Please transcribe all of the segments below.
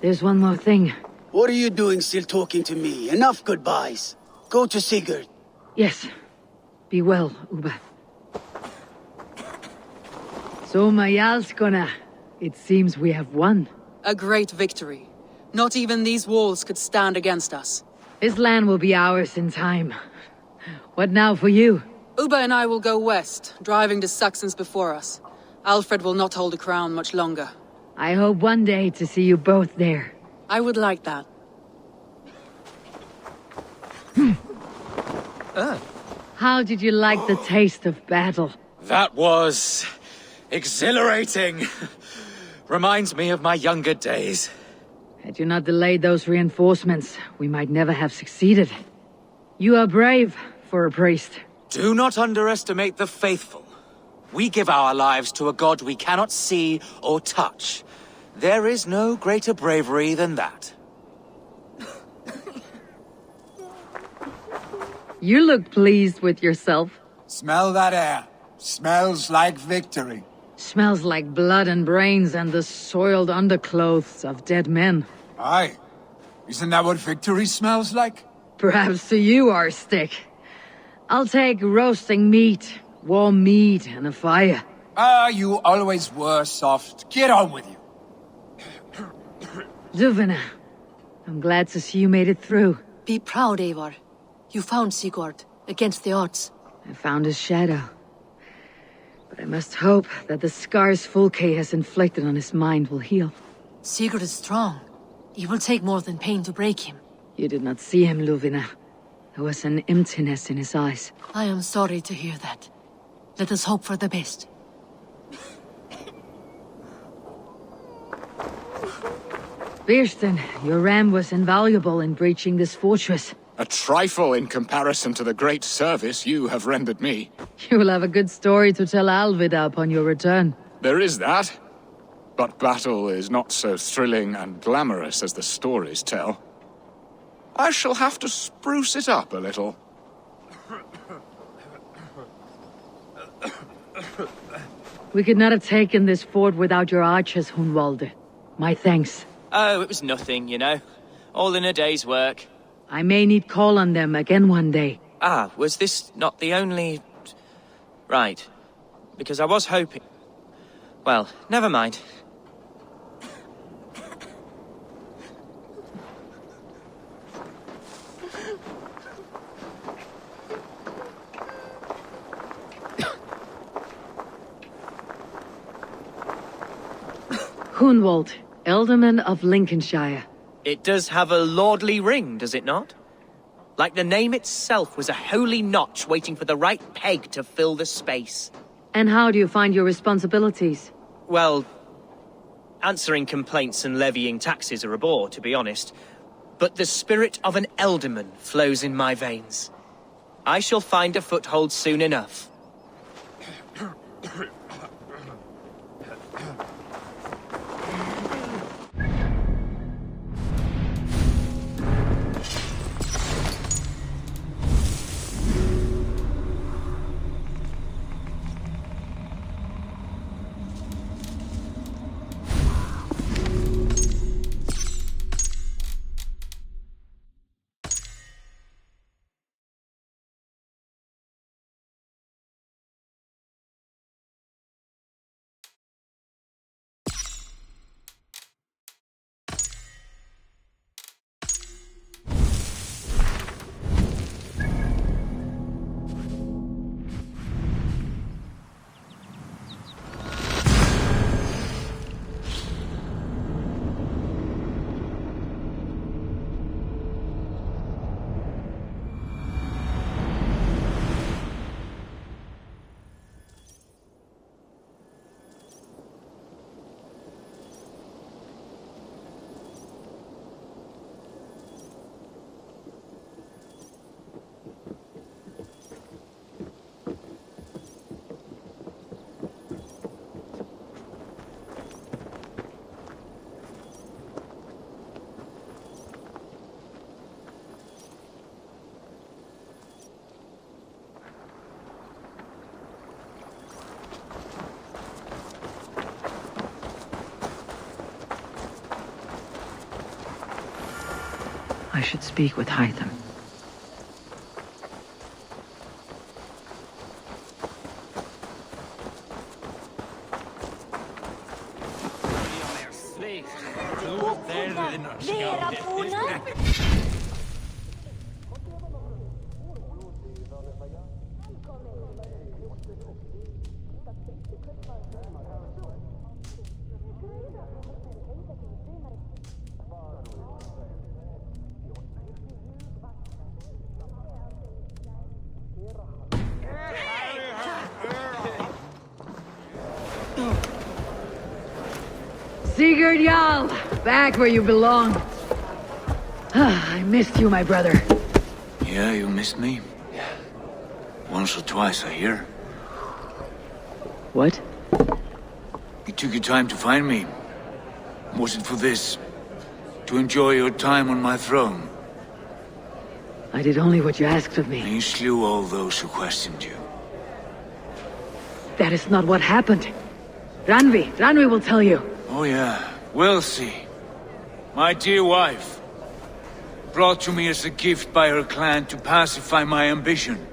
There's one more thing. What are you doing still talking to me? Enough goodbyes. Go to Sigurd. Yes. Be well, Uba. So, Majalskona, it seems we have won. A great victory. Not even these walls could stand against us. This land will be ours in time. What now for you? Uba and I will go west, driving the Saxons before us. Alfred will not hold the crown much longer. I hope one day to see you both there. I would like that. How did you like the taste of battle? That was exhilarating. Reminds me of my younger days. Had you not delayed those reinforcements, we might never have succeeded. You are brave for a priest. Do not underestimate the faithful. We give our lives to a god we cannot see or touch. There is no greater bravery than that. You look pleased with yourself. Smell that air. Smells like victory. Smells like blood and brains and the soiled underclothes of dead men. Aye. Isn't that what victory smells like? Perhaps to you, our stick. I'll take roasting meat, warm meat, and a fire. Ah, you always were soft. Get on with you. Duvina, I'm glad to see you made it through. Be proud, Eivor. You found Sigurd, against the odds. I found his shadow. But I must hope that the scars Fulke has inflicted on his mind will heal. Sigurd is strong. It will take more than pain to break him. You did not see him, Luvina. There was an emptiness in his eyes. I am sorry to hear that. Let us hope for the best. Birsten, your ram was invaluable in breaching this fortress. A trifle in comparison to the great service you have rendered me. You will have a good story to tell Alvida upon your return. There is that. But battle is not so thrilling and glamorous as the stories tell. I shall have to spruce it up a little. We could not have taken this fort without your archers, Hunwalde. My thanks. Oh, it was nothing, you know. All in a day's work. I may need call on them again one day. Ah, was this not the only... Right. Because I was hoping... Well, never mind. Hunwald, Alderman of Lincolnshire. It does have a lordly ring, does it not? Like the name itself was a holy notch waiting for the right peg to fill the space. And how do you find your responsibilities? Well, answering complaints and levying taxes are a bore, to be honest. But the spirit of an ealdorman flows in my veins. I shall find a foothold soon enough. I should speak with Hytham. Sigurd Jarl! Back where you belong. I missed you, my brother. Yeah, you missed me? Once or twice, I hear. What? You took your time to find me. Was it for this? To enjoy your time on my throne? I did only what you asked of And me. you slew all those who questioned you. That is not what happened. Ranvi will tell you. Oh yeah, we'll see. My dear wife, brought to me as a gift by her clan to pacify my ambition.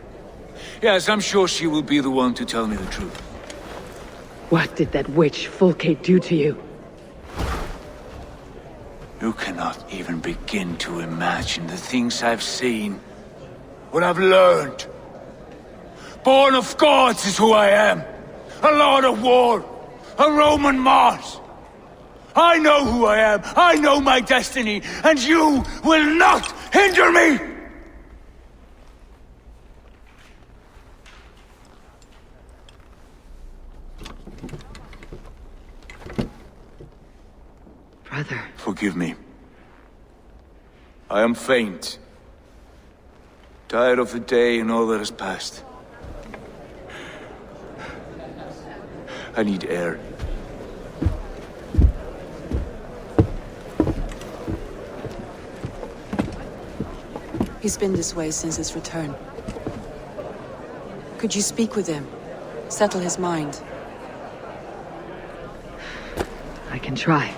Yes, I'm sure she will be the one to tell me the truth. What did that witch Fulke do to you? You cannot even begin to imagine the things I've seen. What I've learned. Born of gods is who I am. A lord of war. A Roman Mars. I know who I am. I know my destiny. And you will not hinder me! Brother. Forgive me. I am faint. Tired of the day and all that has passed. I need air. He's been this way since his return. Could you speak with him? Settle his mind? I can try.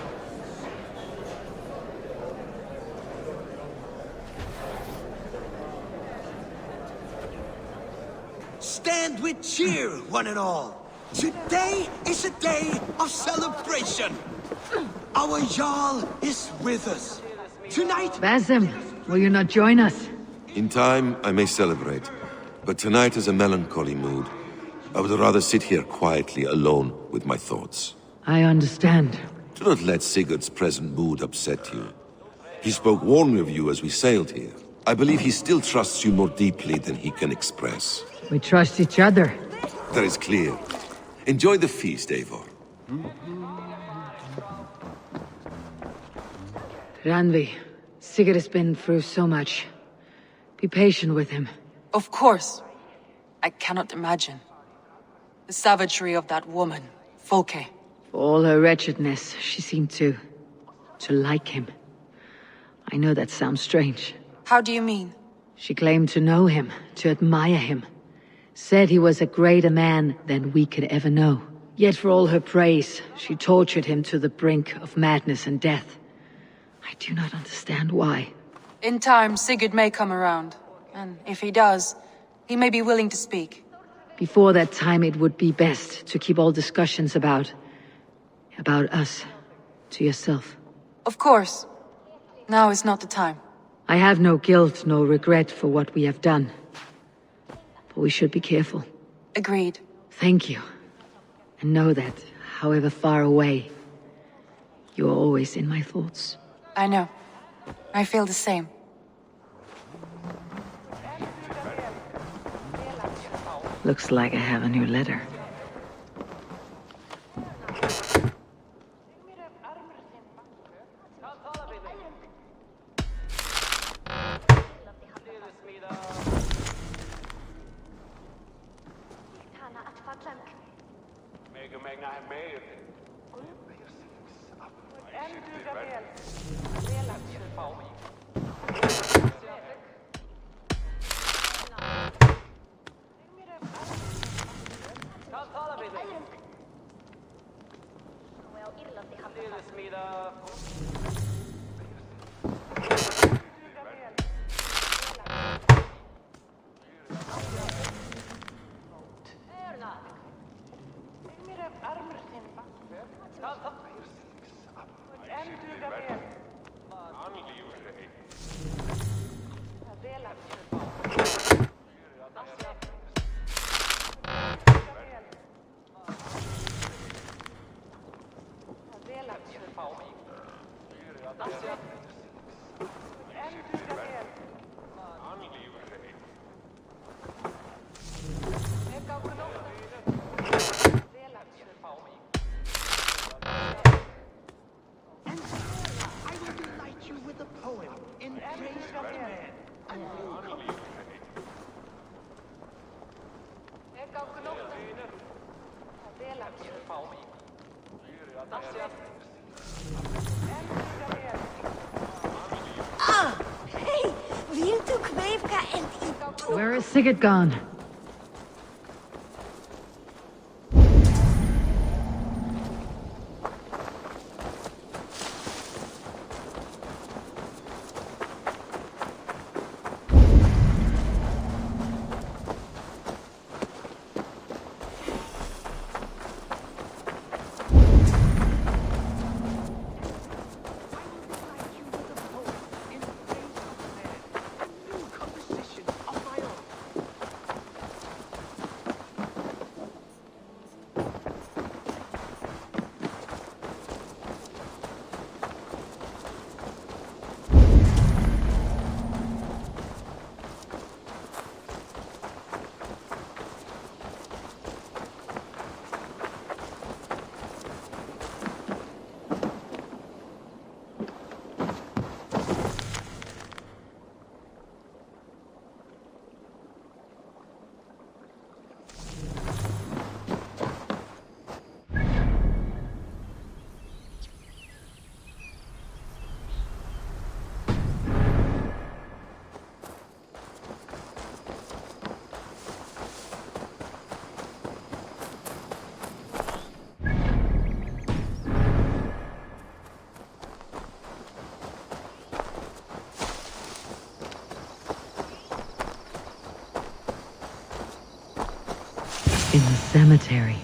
Stand with cheer, one and all. Today is a day of celebration. Our Jarl is with us. Tonight... Basim, will you not join us? In time, I may celebrate. But tonight is a melancholy mood. I would rather sit here quietly, alone, with my thoughts. I understand. Do not let Sigurd's present mood upset you. He spoke warmly of you as we sailed here. I believe he still trusts you more deeply than he can express. We trust each other. That is clear. Enjoy the feast, Eivor. Ranvi, Sigurd has been through so much. Be patient with him. Of course. I cannot imagine. The savagery of that woman, Folke. For all her wretchedness, she seemed to like him. I know that sounds strange. How do you mean? She claimed to know him, to admire him. Said he was a greater man than we could ever know. Yet for all her praise, she tortured him to the brink of madness and death. I do not understand why. In time, Sigurd may come around. And if he does, he may be willing to speak. Before that time, it would be best to keep all discussions about us to yourself. Of course. Now is not the time. I have no guilt, no regret for what we have done. But we should be careful. Agreed. Thank you. And know that, however far away, you are always in my thoughts. I know. I feel the same. Looks like I have a new letter. Ah! Hey! Viltu kveivka en Where is Sigurd gone? In the cemetery.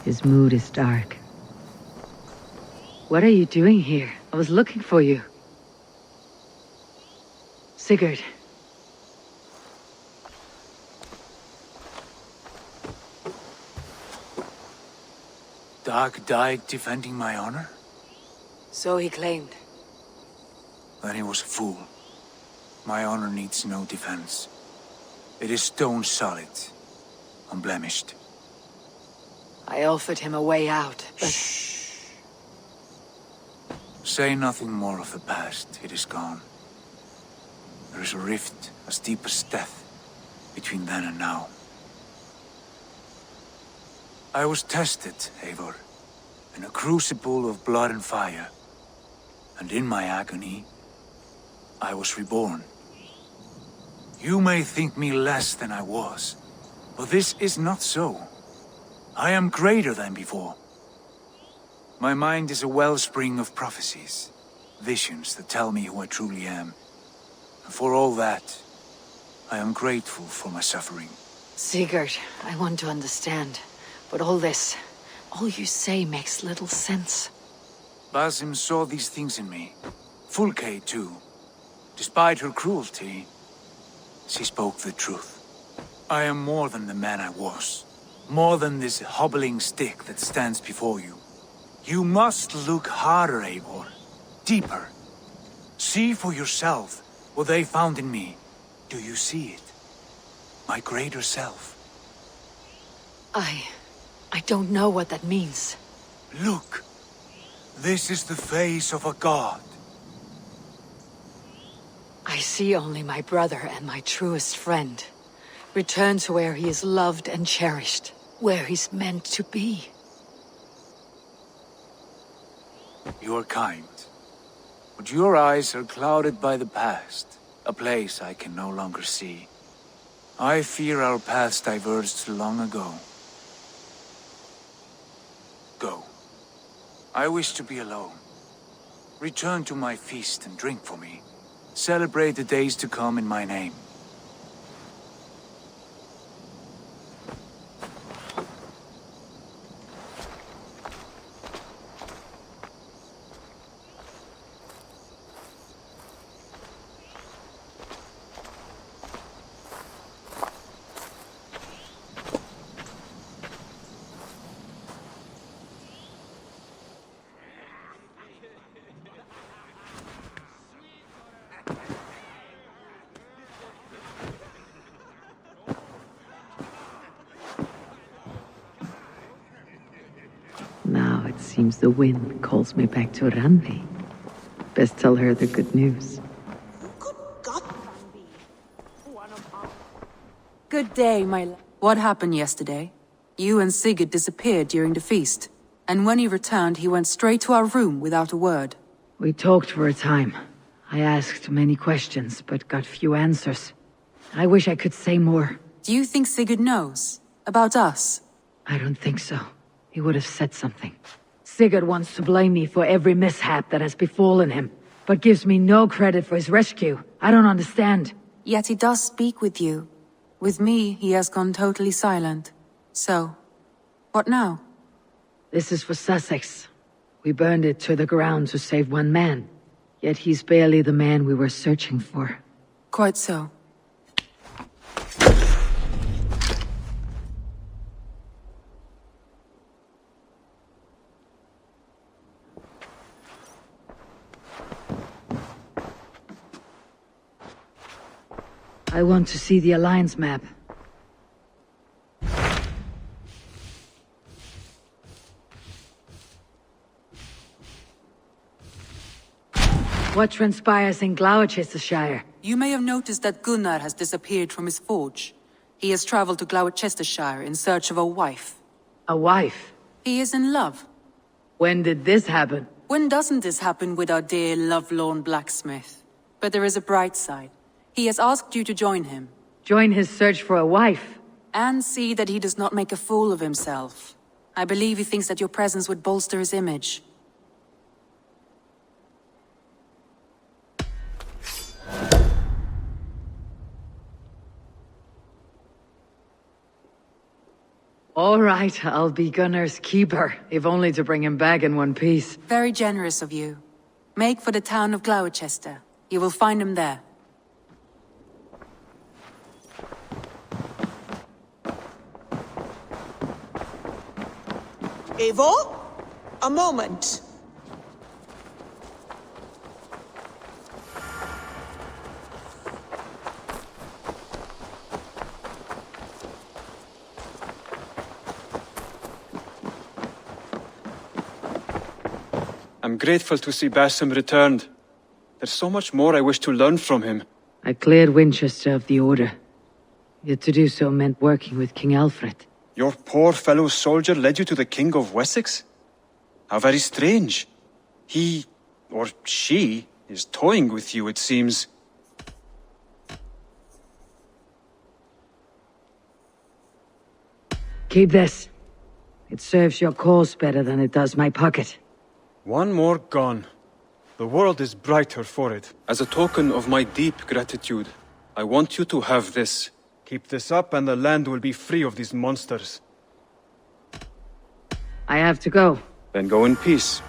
His mood is dark. What are you doing here? I was looking for you. Sigurd. Dag died defending my honor? So he claimed. Then he was a fool. My honor needs no defense. It is stone solid, unblemished. I offered him a way out, but... Shh. Say nothing more of the past. It is gone. There is a rift as deep as death between then and now. I was tested, Eivor, in a crucible of blood and fire. And in my agony, I was reborn. You may think me less than I was, but this is not so. I am greater than before. My mind is a wellspring of prophecies, visions that tell me who I truly am. And for all that, I am grateful for my suffering. Sigurd, I want to understand. But all this, all you say makes little sense. Basim saw these things in me. Fulke, too. Despite her cruelty, she spoke the truth. I am more than the man I was. More than this hobbling stick that stands before you. You must look harder, Eivor. Deeper. See for yourself what they found in me. Do you see it? My greater self. I don't know what that means. Look. This is the face of a god. I see only my brother and my truest friend. Return to where he is loved and cherished. Where he's meant to be. You are kind. But your eyes are clouded by the past. A place I can no longer see. I fear our paths diverged long ago. Go. I wish to be alone. Return to my feast and drink for me. Celebrate the days to come in my name. Now it seems the wind calls me back to Randi. Best tell her the good news. Good God, Randi. Good day, my love. What happened yesterday? You and Sigurd disappeared during the feast, and when he returned, he went straight to our room without a word. We talked for a time. I asked many questions, but got few answers. I wish I could say more. Do you think Sigurd knows? About us? I don't think so. He would have said something. Sigurd wants to blame me for every mishap that has befallen him, but gives me no credit for his rescue. I don't understand. Yet he does speak with you. With me, he has gone totally silent. So, what now? This is for Sussex. We burned it to the ground to save one man. Yet he's barely the man we were searching for. Quite so. I want to see the Alliance map. What transpires in Gloucestershire? You may have noticed that Gunnar has disappeared from his forge. He has traveled to Gloucestershire in search of a wife. A wife? He is in love. When did this happen? When doesn't this happen with our dear lovelorn blacksmith? But there is a bright side. He has asked you to join him. Join his search for a wife? And see that he does not make a fool of himself. I believe he thinks that your presence would bolster his image. All right, I'll be Gunnar's keeper, if only to bring him back in one piece. Very generous of you. Make for the town of Gloucester. You will find him there. Eivor? A moment. I'm grateful to see Basim returned. There's so much more I wish to learn from him. I cleared Winchester of the Order. Yet to do so meant working with King Alfred. Your poor fellow soldier led you to the King of Wessex? How very strange. He, or she, is toying with you, it seems. Keep this. It serves your cause better than it does my pocket. One more gone. The world is brighter for it. As a token of my deep gratitude, I want you to have this. Keep this up and the land will be free of these monsters. I have to go. Then go in peace.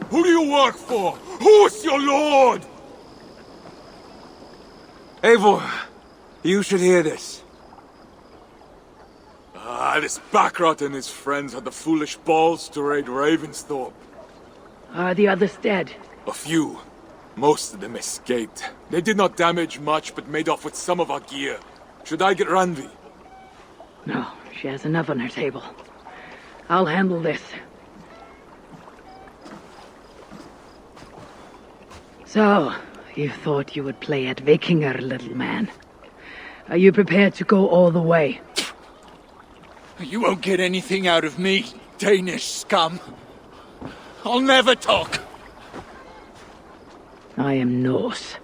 Who do you work for? Who's your lord? Eivor, you should hear this. This Backrot and his friends had the foolish balls to raid Ravensthorpe. Are the others dead? A few. Most of them escaped. They did not damage much, but made off with some of our gear. Should I get Randvi? No, she has enough on her table. I'll handle this. So, you thought you would play at Vikinger, little man. Are you prepared to go all the way? You won't get anything out of me, Danish scum. I'll never talk. I am Norse.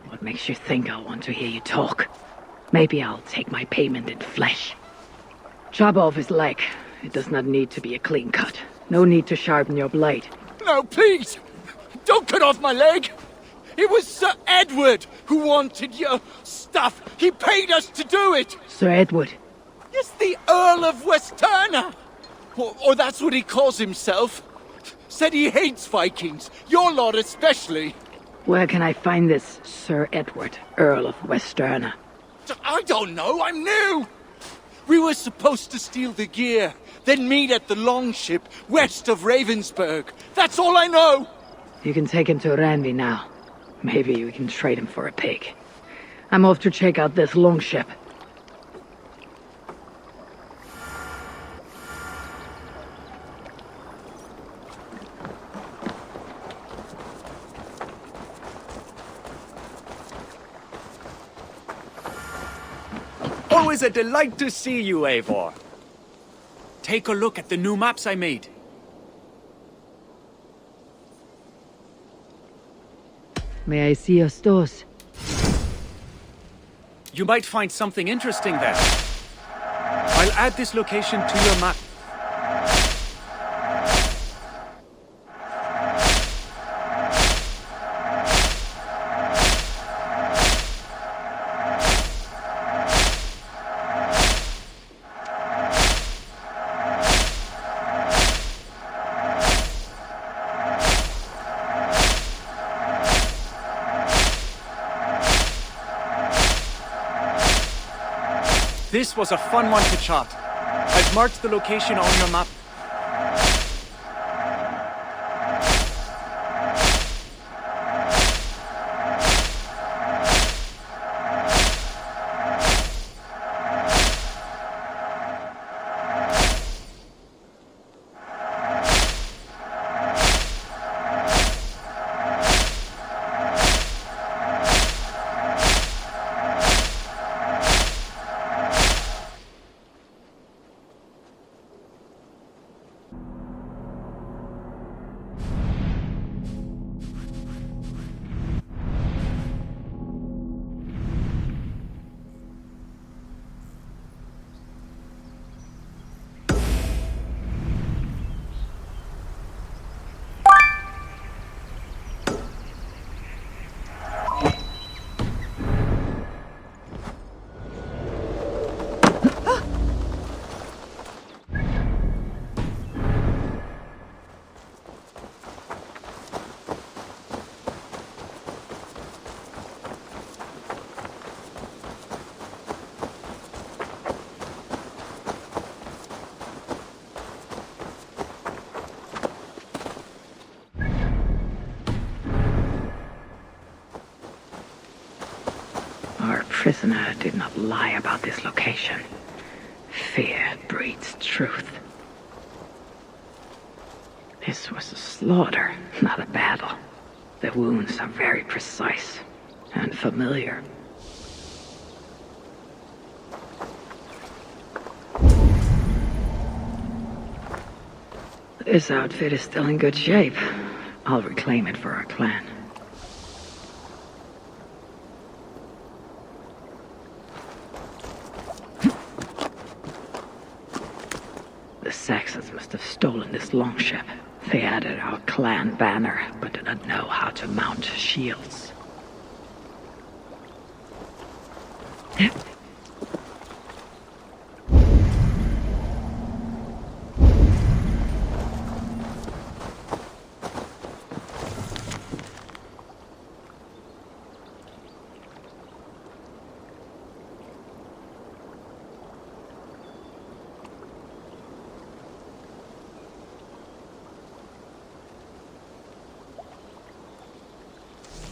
What makes you think I'll want to hear you talk? Maybe I'll take my payment in flesh. Chop off his leg. It does not need to be a clean cut. No need to sharpen your blade. No, please! Don't cut off my leg! It was Sir Edward who wanted your stuff. He paid us to do it! Sir Edward? Yes, the Earl of Westerna! Or that's what he calls himself. Said he hates Vikings, your lot especially. Where can I find this Sir Edward, Earl of Westerna? I don't know, I'm new! We were supposed to steal the gear, then meet at the longship west of Ravensburg. That's all I know! You can take him to Randvi now. Maybe we can trade him for a pig. I'm off to check out this longship. Always a delight to see you, Eivor. Take a look at the new maps I made. May I see your stores? You might find something interesting there. I'll add this location to your map. This was a fun one to chart. I've marked the location on your map. Prisoner did not lie about this location. Fear breeds truth. This was a slaughter, not a battle. The wounds are very precise and familiar. This outfit is still in good shape. I'll reclaim it for our clan. The Saxons must have stolen this longship. They added our clan banner, but do not know how to mount shields.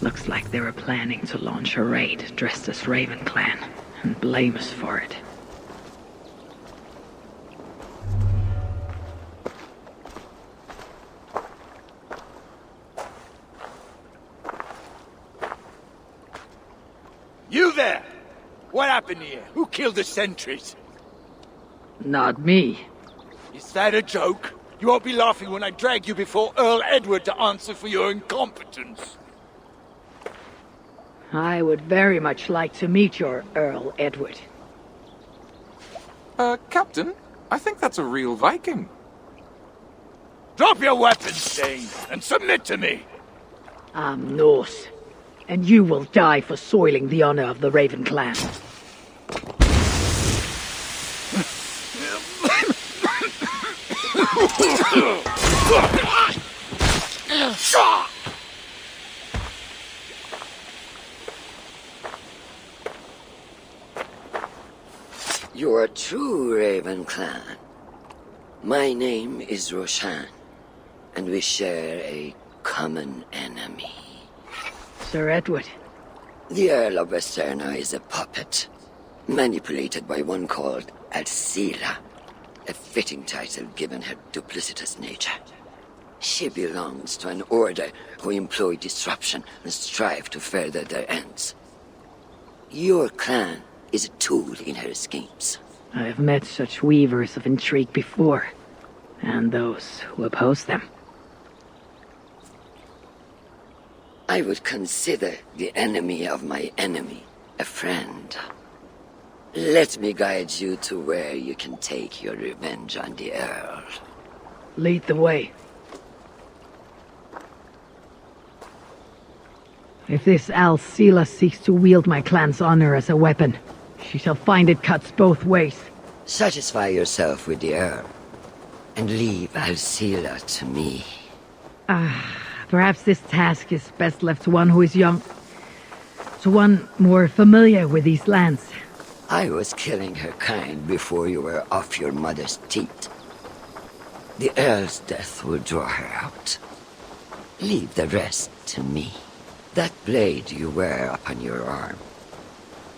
Looks like they were planning to launch a raid dressed as Raven Clan, and blame us for it. You there! What happened here? Who killed the sentries? Not me. Is that a joke? You won't be laughing when I drag you before Earl Edward to answer for your incompetence. I would very much like to meet your Earl Edward. Captain, I think that's a real Viking. Drop your weapons, Stain, and submit to me! I'm Norse, and you will die for soiling the honor of the Raven Clan. You're a true Raven Clan. My name is Roshan, and we share a common enemy. Sir Edward. The Earl of Westerna is a puppet, manipulated by one called Alcila, a fitting title given her duplicitous nature. She belongs to an order who employ disruption and strive to further their ends. Your clan is a tool in her schemes. I have met such weavers of intrigue before, and those who oppose them. I would consider the enemy of my enemy a friend. Let me guide you to where you can take your revenge on the Earl. Lead the way. If this Alcila seeks to wield my clan's honor as a weapon, she shall find it cuts both ways. Satisfy yourself with the Earl, and leave Alcila to me. Perhaps this task is best left to one who is young. To one more familiar with these lands. I was killing her kind before you were off your mother's teat. The Earl's death will draw her out. Leave the rest to me. That blade you wear upon your arm,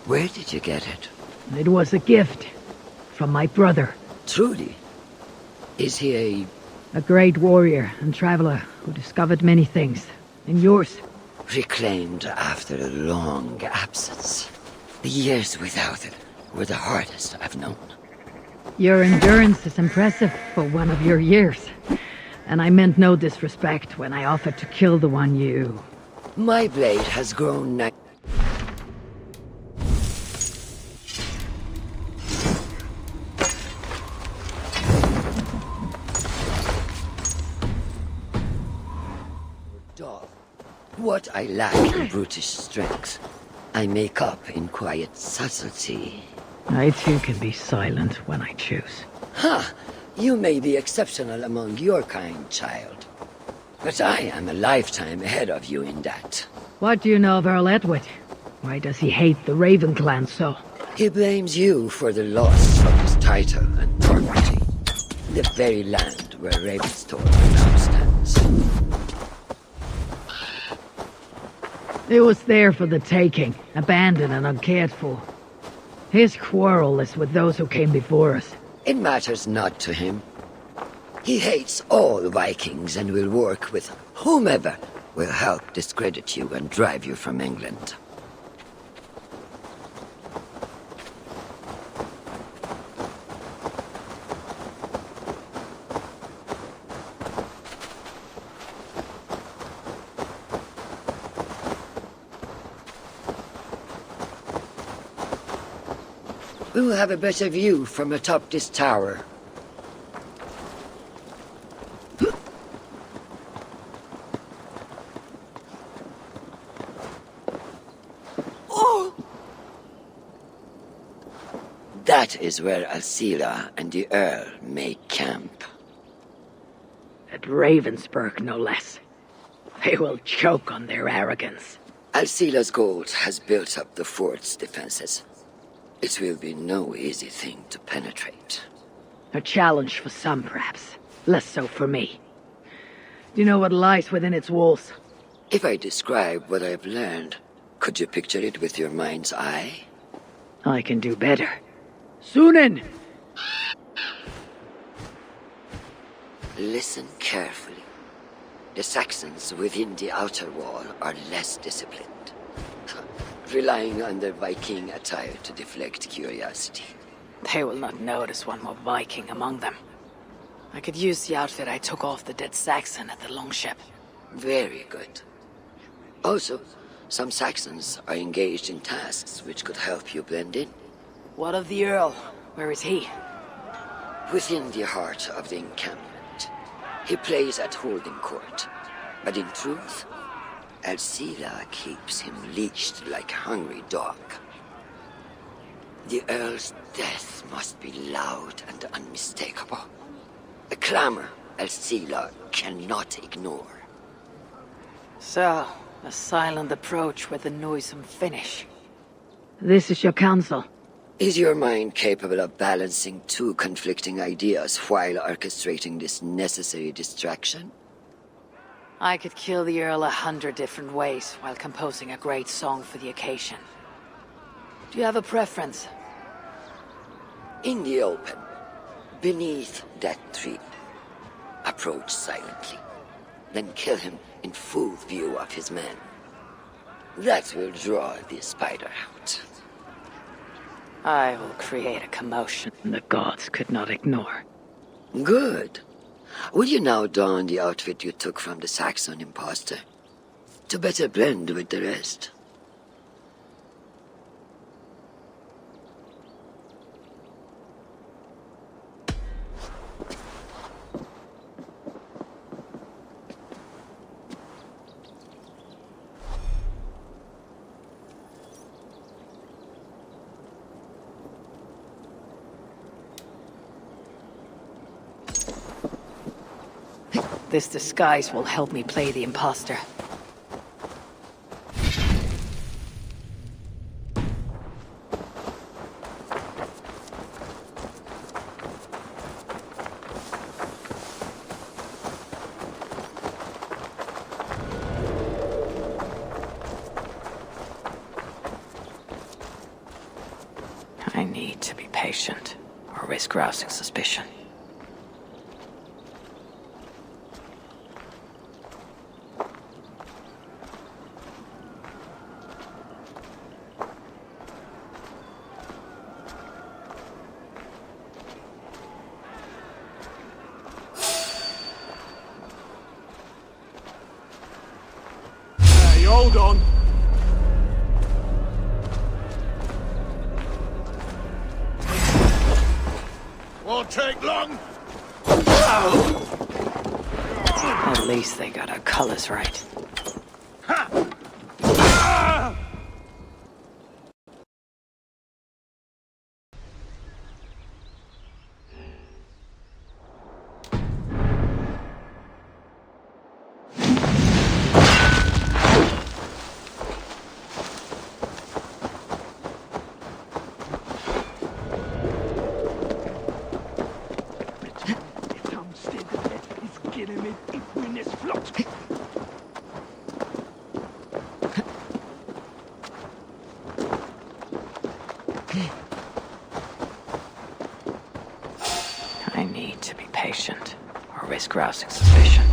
where did you get it? It was a gift from my brother. Truly? Is he a great warrior and traveler who discovered many things. And yours? Reclaimed after a long absence. The years without it were the hardest I've known. Your endurance is impressive for one of your years. And I meant no disrespect when I offered to kill the one you... My blade has grown What I lack in brutish strength, I make up in quiet subtlety. I too can be silent when I choose. Ha! You may be exceptional among your kind, child. But I am a lifetime ahead of you in that. What do you know of Earl Edward? Why does he hate the Raven Clan so? He blames you for the loss of his title and property. The very land where Ravenstorm now stands. It was there for the taking, abandoned and uncared for. His quarrel is with those who came before us. It matters not to him. He hates all Vikings and will work with whomever will help discredit you and drive you from England. We will have a better view from atop this tower. That is where Alcila and the Earl make camp. At Ravensburg, no less. They will choke on their arrogance. Alcila's gold has built up the fort's defenses. It will be no easy thing to penetrate. A challenge for some, perhaps. Less so for me. Do you know what lies within its walls? If I describe what I've learned, could you picture it with your mind's eye? I can do better. Sunan! Listen carefully. The Saxons within the outer wall are less disciplined, relying on their Viking attire to deflect curiosity. They will not notice one more Viking among them. I could use the outfit I took off the dead Saxon at the longship. Very good. Also, some Saxons are engaged in tasks which could help you blend in. What of the Earl? Where is he? Within the heart of the encampment. He plays at holding court. But in truth, Alcila keeps him leashed like a hungry dog. The Earl's death must be loud and unmistakable. A clamor Alcila cannot ignore. So, a silent approach with a noisome finish. This is your counsel. Is your mind capable of balancing two conflicting ideas while orchestrating this necessary distraction? I could kill the Earl 100 different ways while composing a great song for the occasion. Do you have a preference? In the open, beneath that tree. Approach silently, then kill him in full view of his men. That will draw the spider out. I will create a commotion the gods could not ignore. Good. Will you now don the outfit you took from the Saxon imposter? To better blend with the rest. This disguise will help me play the imposter. I need to be patient, or risk rousing suspicion. Hold on. Won't take long. At least they got our colors right. I need to be patient, or risk rousing suspicion.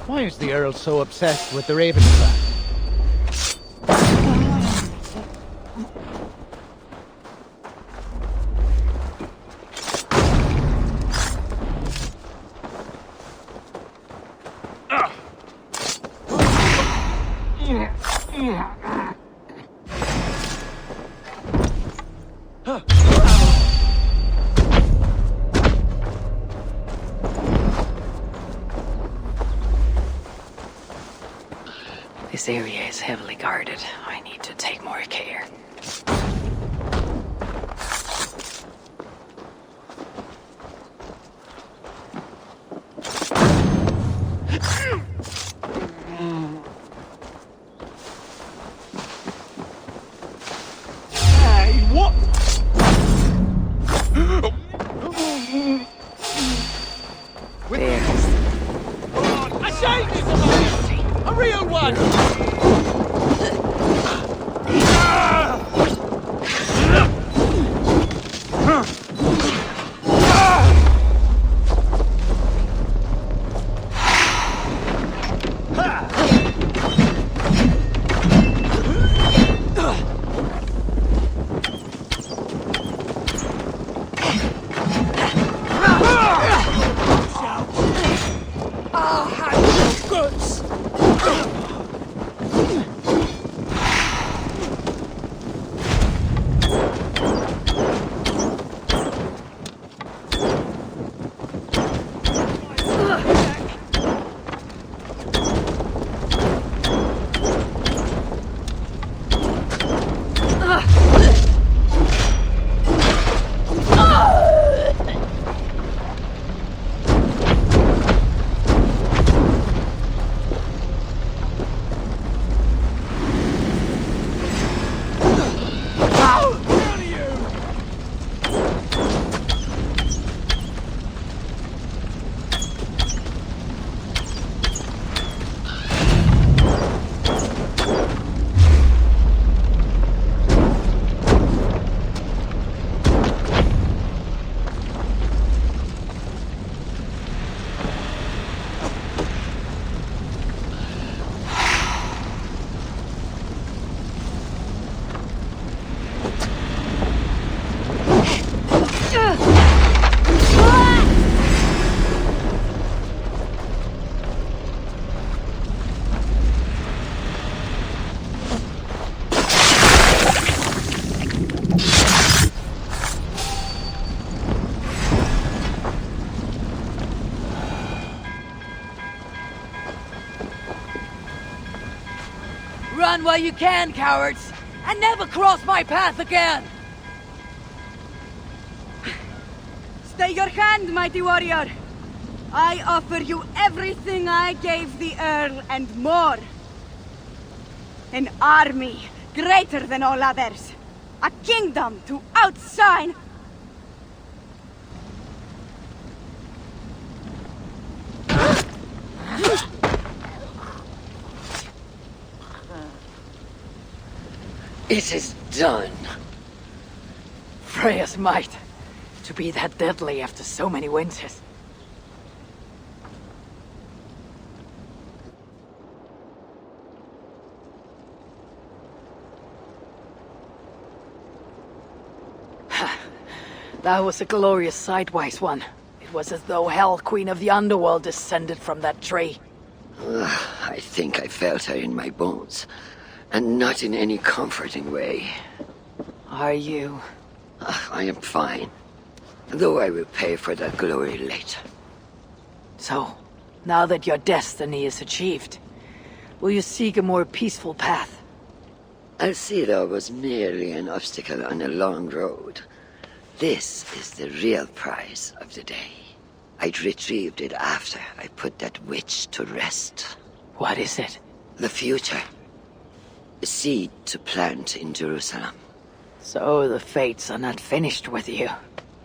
Why is the Earl so obsessed with the Raven clan? This area is heavily guarded. I need to take more care. Hey, what? There. A shame is a real one! Run while you can, cowards! And never cross my path again! Stay your hand, mighty warrior. I offer you everything I gave the Earl and more. An army greater than all others. A kingdom to outshine. It is done. Freya's might. To be that deadly after so many winters. That was a glorious sight-wise one. It was as though Hell, Queen of the Underworld, descended from that tree. I think I felt her in my bones, and not in any comforting way. Are you? I am fine, though I will pay for that glory later. So, now that your destiny is achieved, will you seek a more peaceful path? Alcida was merely an obstacle on a long road. This is the real prize of the day. I'd retrieved it after I put that witch to rest. What is it? The future. A seed to plant in Jerusalem. So the fates are not finished with you.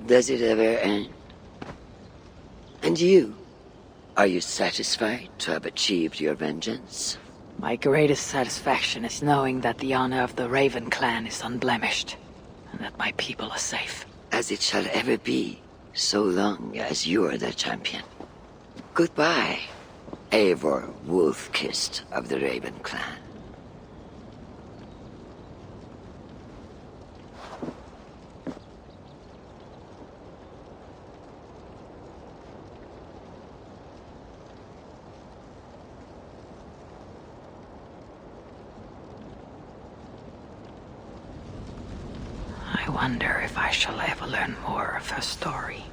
Does it ever end? And you? Are you satisfied to have achieved your vengeance? My greatest satisfaction is knowing that the honor of the Raven clan is unblemished, and that my people are safe. As it shall ever be, so long as you are the champion. Goodbye, Eivor Wolf-Kissed of the Raven clan. I wonder if I shall ever learn more of her story.